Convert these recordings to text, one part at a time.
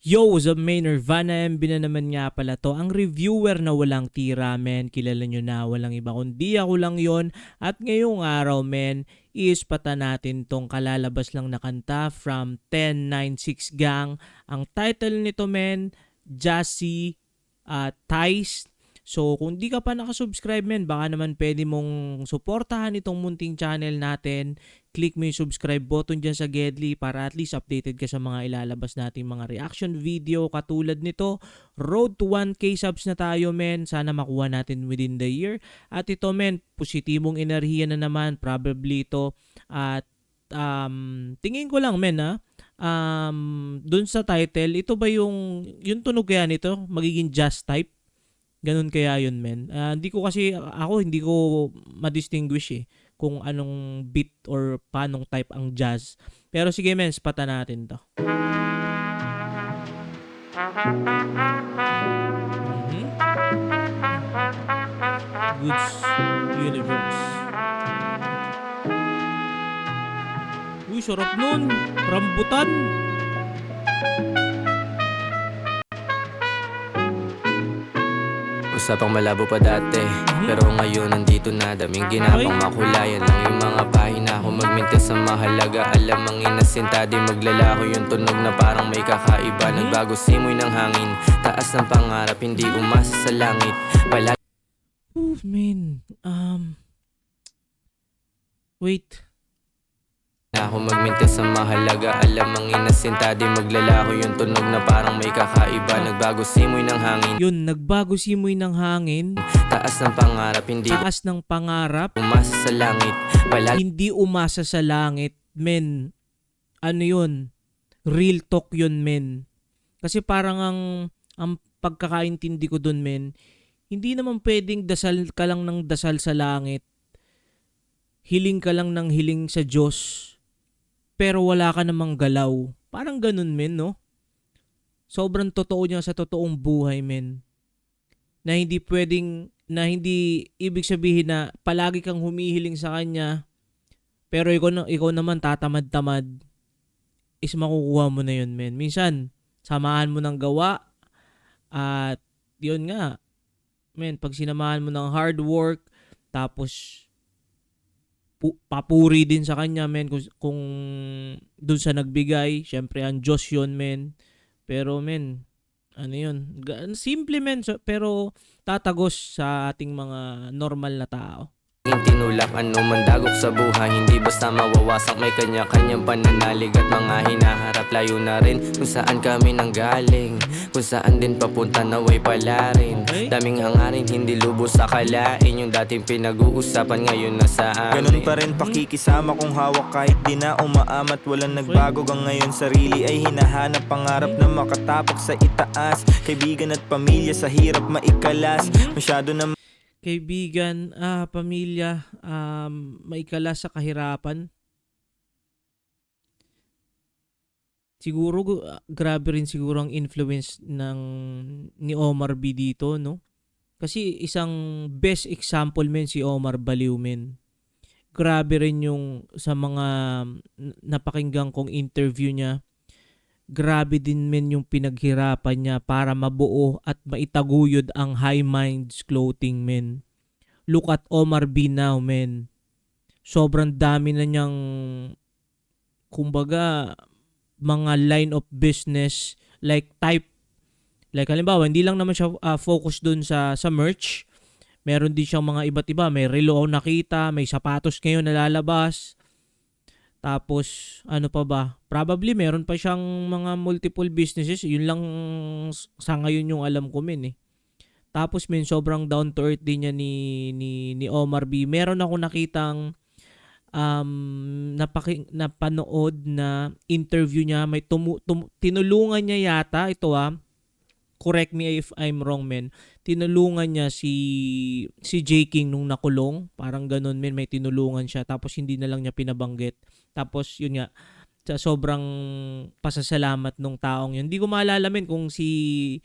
Yo, what's up, main Nirvana MB na naman nga pala to. Ang reviewer na walang tira, men. Kilala nyo na, walang iba kundi ako lang yon. At ngayong araw, men, iispatan natin tong kalalabas lang na kanta from 1096 Gang. Ang title nito, men, Jassy Ties. So, kung di ka pa nakasubscribe, men, baka naman pwede mong suportahan itong munting channel natin. Click mo yung subscribe button dyan sa Gedli para at least updated ka sa mga ilalabas nating mga reaction video katulad nito. Road to 1K subs na tayo, men. Sana makuha natin within the year. At ito, men, positibong enerhiya na naman. Probably ito. At tingin ko lang, men, dun sa title, ito ba yung tunog kaya nito? Magiging jazz type? Ganun kaya yun, men. Hindi ko kasi, hindi ko ma-distinguish kung anong beat or paanong type ang jazz. Pero sige, men, spata natin to. Goods Universe. Uy, sarap nun. Rambutan. Usapang malabo pa dati, pero ngayon nandito na. Daming ginapang makulayan lang yung mga pahina ko. Magmintes sa mahalaga, alam ang inasinta. Di maglalako yung tunog na parang may kakaiba. Nagbago simoy ng hangin, taas ng pangarap, hindi umasa sa langit. Palagi Man, wait. ako magmintes sa mahalaga, alam ang inasinta. Di maglalako yung tunog na parang may kakaiba. Nagbago simoy ng hangin, Yun, nagbago simoy ng hangin. taas ng pangarap, hindi Taas ng pangarap. umasa sa langit. Palagi Hindi umasa sa langit. Men, ano yun? Real talk yun, men. Kasi parang ang pagkakaintindi ko dun, men, hindi naman pwedeng dasal ka lang ng dasal sa langit. Hiling ka lang ng hiling sa Diyos. Pero wala ka namang galaw. Parang ganun, men, no? Sobrang totoo niya sa totoong buhay, men. Na hindi ibig sabihin na palagi kang humihiling sa Kanya, pero ikaw naman tatamad-tamad, is makukuha mo na yun, men. Minsan, samahan mo ng gawa, at yun nga, men, pag sinamahan mo ng hard work, tapos papuri din sa Kanya, men, kung dun sa nagbigay, syempre ang Diyos yun, men. Pero, men, ano yun, simple, men, pero tatagos sa ating mga normal na tao. tinulak, ano man dagok sa buhay. Hindi basta mawawasak, may kanya-kanyang pananalig at mga hinaharap. Layo na rin kung saan kami nanggaling, kung saan din papunta naway pala rin. Daming hangarin, hindi lubos sa kalain. Yung dating pinag-uusapan ngayon nasa amin. Ganun pa rin pakikisama kong hawak kahit di na umaamat. Walang nagbago hanggang ngayon, sarili ay hinahanap. Pangarap na makatapak sa itaas, kaibigan at pamilya sa hirap maikalas. Masyado na Kaibigan, pamilya, maikala sa kahirapan. Siguro grabe rin siguro ang influence ni Omar B dito, no? Kasi isang best example, men, si Omar Baliw, men. Grabe rin yung sa mga napakinggan kong interview niya. Grabe din, men, yung pinaghirapan niya para mabuo at maitaguyod ang High Minds Clothing, men. Look at Omar B now, men. Sobrang dami na niyang, kumbaga, mga line of business like halimbawa, hindi lang naman siya focus dun sa merch. Meron din siyang mga iba't iba. May relo ako nakita, may sapatos ngayon nalalabas. Tapos, ano pa ba? Probably meron pa siyang mga multiple businesses. Yun lang sa ngayon yung alam ko, men, eh. Tapos, men, sobrang down to earth din niya ni Omar B. Meron ako nakitang napanood na interview niya. May tinulungan niya yata. Ito, correct me if I'm wrong, men. Tinulungan niya si J. King nung nakulong. Parang ganun, men. May tinulungan siya. Tapos, hindi na lang niya pinabanggit. Tapos, yun nga, sa sobrang pasasalamat nung taong yun. Hindi ko maalala, men, kung si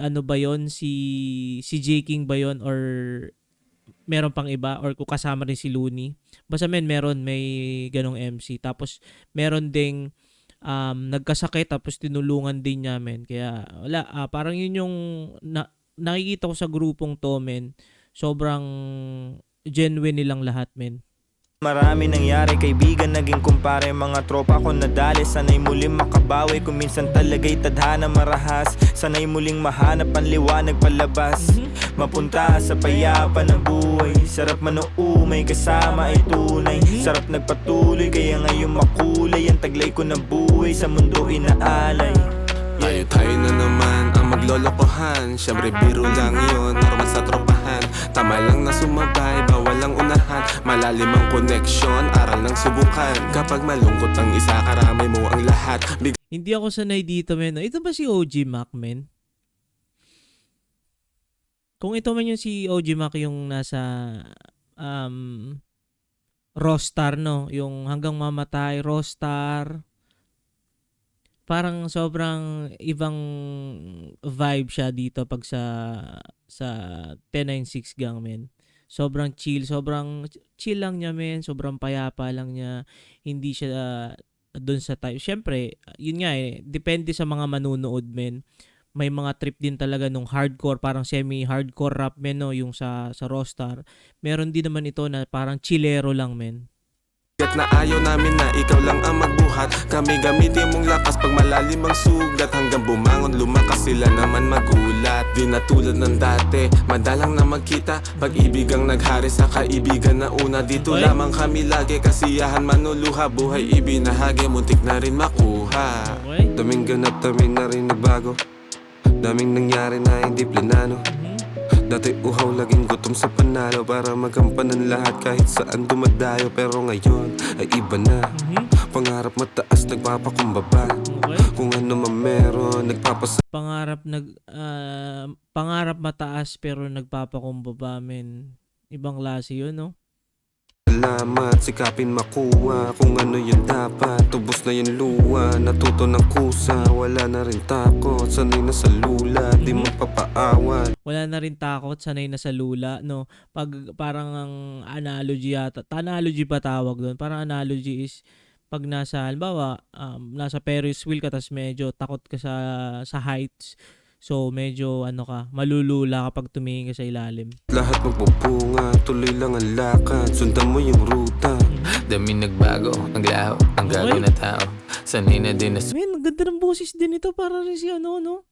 ano ba yon, si J. King ba yon, or meron pang iba, or kung kasama rin si Looney. Basta, men, may ganong MC. Tapos meron ding nagkasakit tapos tinulungan din niya men. Kaya wala, parang yun yung nakikita ko sa grupong to men. Sobrang genuine nilang lahat men. Marami nangyari, kaibigan naging kumpare, mga tropa ko nadali. Sana'y muling makabawi, kung minsan talaga'y tadhana marahas. Sana'y muling mahanap ang liwanag palabas, mapunta sa payapa ng buhay. Sarap manoo, may kasama ay tunay. Sarap nagpatuloy, kaya ngayon makulay ang taglay ko na buhay sa mundo inaalay. Tayo na naman ang maglolokohan. Siyempre biro lang yun, normal sa tropahan. Tama lang na sumabay, bawal lang unahan. Malalim ang connection, aral ng subukan. Kapag malungkot ang isa, karamay mo ang lahat. Hindi ako sanay dito men. Ito ba si OG Mac men? Kung ito man yung si OG Mac yung nasa Rostar no, yung hanggang mamatay Rostar. Parang sobrang ibang vibe siya dito pag sa 1096 gang men. Sobrang chill lang niya men, sobrang payapa lang niya. Hindi siya doon sa tayo. Syempre, yun nga depende sa mga manunood men. May mga trip din talaga nung hardcore, parang semi-hardcore rap men no, yung sa Rostar. Meron din naman ito na parang chillero lang men. At na ayaw namin na ikaw lang ang magbuhat. Kami gamitin mong lakas pag malalim ang sugat. Hanggang bumangon, lumakas sila naman magulat. Di na tulad ng dati, madalang na magkita. Pag-ibig ang naghari sa kaibigan na una. Dito lamang kami lagi, kasiyahan manuluha. Buhay ibinahagi, muntik na rin makuha. Daming ganap, daming na rin nagbago. Daming nangyari na hindi planano. Dati uhaw, laging gutom sa panalo para magampanan lahat kahit saan dumadayo. Pero ngayon ay iba na. Pangarap mataas, nagpapakumbaba. Kung ano man meron, Pangarap mataas pero nagpapakumbaba men. Ibang klase yun no. Salamat, sikapin makuha kung ano yun dapat. Tubos na yung luha, natuto ng kusa. Wala na rin takot, sanay na sa lula. Di magpapaawat. Wala na rin takot, sanay na sa lula no. Pag parang ang analogy yata, analogy pa tawag doon. Parang analogy is pag nasa halimbawa nasa Ferris wheel ka tas medyo takot ka sa heights. So medyo malulula kapag tumingin ka sa ilalim. Lahat magpupunga, tuloy lang ang lakad. Sundan mo yung ruta. Dami nagbago, ang laho, ang gago na tao. Sanay na din na Men, ganda ng boses din ito para rin si no?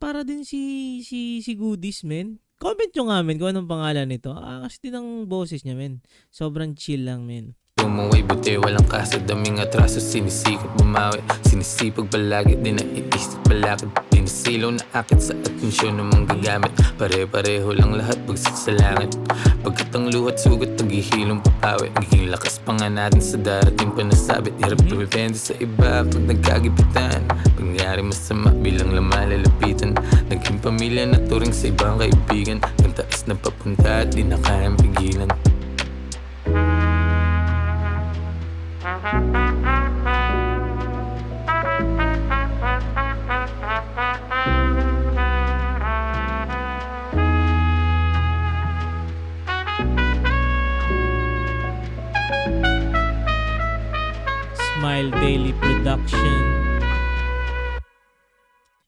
Para din si Goodies men. Comment nyo nga men kung anong pangalan nito. Kasi din ang boses niya men. Sobrang chill lang men. Umuwi buti walang kaso, daming atraso, sinisikap bumawi. Sinisipag palagi, di naiisip balakad. Dinasilaw na akit sa atensyon ng mga gagamit. Pare-pareho lang lahat pagsit sa langit. Pagkat ang luhat sugat, naghihilong papawi. Naging lakas pa nga natin sa darating panasabit. Hirap tumipende sa iba pag nagkagipitan. Pag nangyari masama bilang lumalalapitan. Naging pamilya na turing sa ibang kaibigan. Ang taas na papunta at di na kayang pigilan. Smile Daily Production.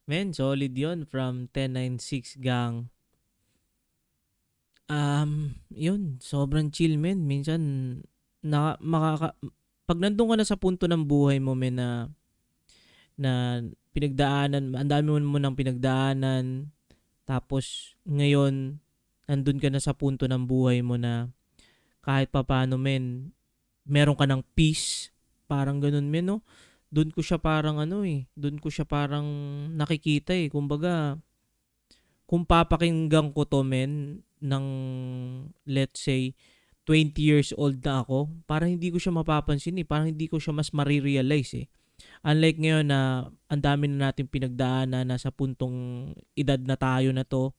Men, solid yon from 1096 gang. Yun, sobrang chill men. Minsan pag nandun ka na sa punto ng buhay mo men na pinagdaanan, ang dami mo nang pinagdaanan, tapos ngayon nandun ka na sa punto ng buhay mo na kahit papaano men, meron ka ng peace, parang ganun men no. Doon ko siya parang doon ko siya parang nakikita kumbaga kung papakinggan ko to men ng let's say 20 years old na ako, parang hindi ko siya mapapansin parang hindi ko siya mas marirealize Unlike ngayon na ang dami na natin pinagdaanan, nasa puntong edad na tayo na to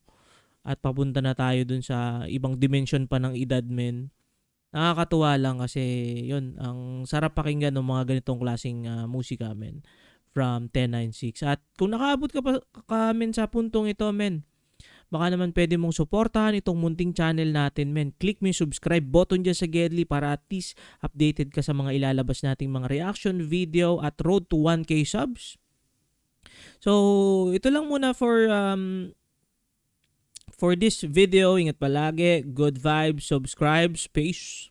at papunta na tayo dun sa ibang dimension pa ng edad men. Nakakatuwa lang kasi yun, ang sarap pakinggan ng mga ganitong klaseng musika men from 1096. At kung nakaabot ka pa men sa puntong ito men, baka naman pwede mong suportahan itong munting channel natin, men. Click mo yung subscribe button dyan sa Gedli para at least updated ka sa mga ilalabas nating mga reaction video at road to 1K subs. So, ito lang muna for this video. Ingat palagi. Good vibes. Subscribe. Peace.